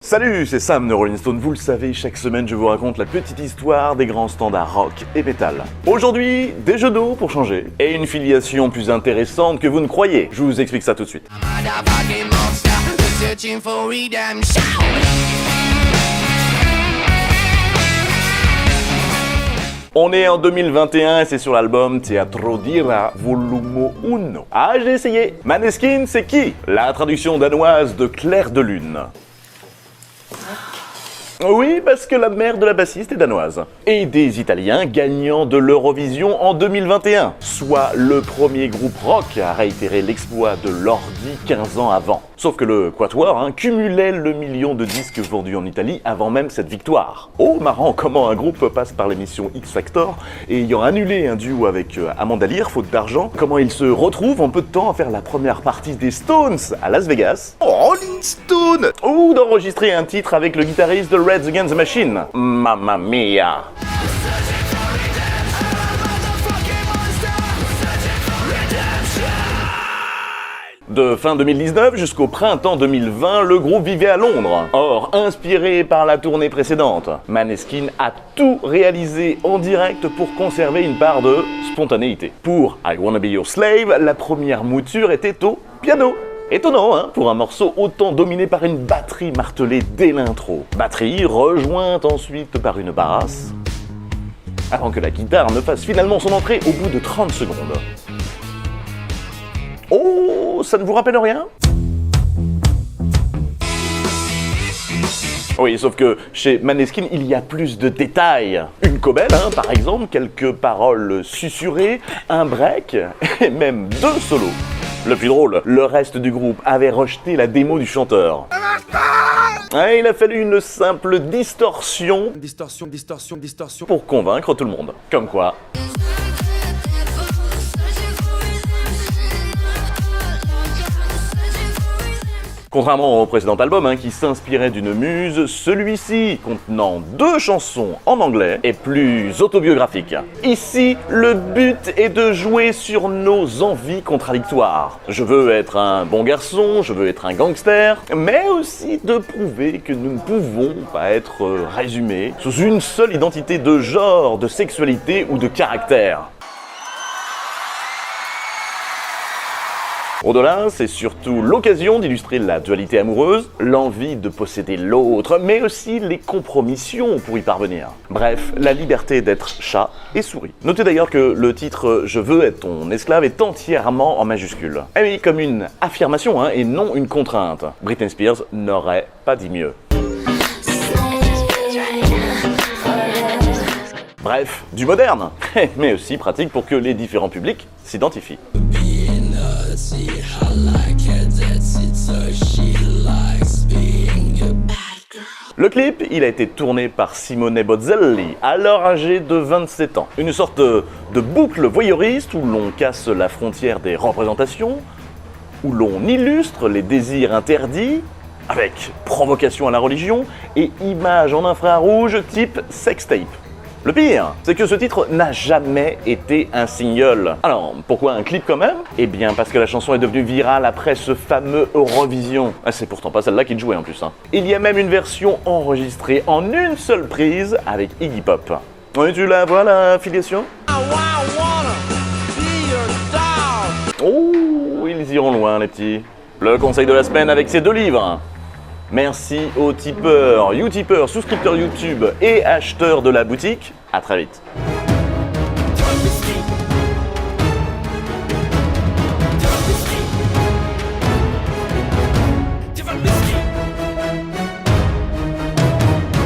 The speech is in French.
Salut, c'est Sam de Rolling Stone. Vous le savez, chaque semaine je vous raconte la petite histoire des grands standards rock et metal. Aujourd'hui, des jeux d'eau pour changer et une filiation plus intéressante que vous ne croyez. Je vous explique ça tout de suite. On est en 2021 et c'est sur l'album Teatro d'Ira Volume 1. Ah, j'ai essayé. Maneskin, c'est qui? La traduction danoise de Clair de Lune. Oui, parce que la mère de la bassiste est danoise. Et des Italiens gagnant de l'Eurovision en 2021, soit le premier groupe rock à réitérer l'exploit de Lordi 15 ans avant. Sauf que le Quatuor cumulait le million de disques vendus en Italie avant même cette victoire. Oh, marrant comment un groupe passe par l'émission X Factor et ayant annulé un duo avec Amanda Lear, faute d'argent, comment il se retrouve en peu de temps à faire la première partie des Stones à Las Vegas. Rolling Stone! Ou d'enregistrer un titre avec le guitariste de Rage Against the Machine. Mamma mia! De fin 2019 jusqu'au printemps 2020, le groupe vivait à Londres. Or, inspiré par la tournée précédente, Maneskin a tout réalisé en direct pour conserver une part de spontanéité. Pour I Wanna Be Your Slave, la première mouture était au piano. Étonnant, pour un morceau autant dominé par une batterie martelée dès l'intro. Batterie rejointe ensuite par une basse, avant que la guitare ne fasse finalement son entrée au bout de 30 secondes. Oh, ça ne vous rappelle rien? Oui, sauf que chez Maneskin, il y a plus de détails. Une cobelle, par exemple, quelques paroles susurrées, un break, et même 2 solos. Le plus drôle, le reste du groupe avait rejeté la démo du chanteur. Il a fallu une simple distorsion pour convaincre tout le monde. Comme quoi... Contrairement au précédent album qui s'inspirait d'une muse, celui-ci, contenant 2 chansons en anglais, est plus autobiographique. Ici, le but est de jouer sur nos envies contradictoires. Je veux être un bon garçon, je veux être un gangster, mais aussi de prouver que nous ne pouvons pas être résumés sous une seule identité de genre, de sexualité ou de caractère. Au-delà, c'est surtout l'occasion d'illustrer la dualité amoureuse, l'envie de posséder l'autre, mais aussi les compromissions pour y parvenir. Bref, la liberté d'être chat et souris. Notez d'ailleurs que le titre « Je veux être ton esclave » est entièrement en majuscule. Eh oui, comme une affirmation et non une contrainte. Britney Spears n'aurait pas dit mieux. Bref, du moderne, mais aussi pratique pour que les différents publics s'identifient. Le clip, il a été tourné par Simone Bozzelli, alors âgé de 27 ans. Une sorte de boucle voyeuriste où l'on casse la frontière des représentations, où l'on illustre les désirs interdits, avec provocation à la religion et images en infrarouge type sextape. Le pire, c'est que ce titre n'a jamais été un single. Alors, pourquoi un clip quand même? Eh bien parce que la chanson est devenue virale après ce fameux Eurovision. C'est pourtant pas celle-là qu'il jouait en plus. Il y a même une version enregistrée en une seule prise avec Iggy Pop. Oui, tu la vois la filiation? Oh, ils iront loin les petits. Le conseil de la semaine avec ces 2 livres. Merci aux tipeurs, utipeurs, souscripteurs YouTube et acheteurs de la boutique. À très vite.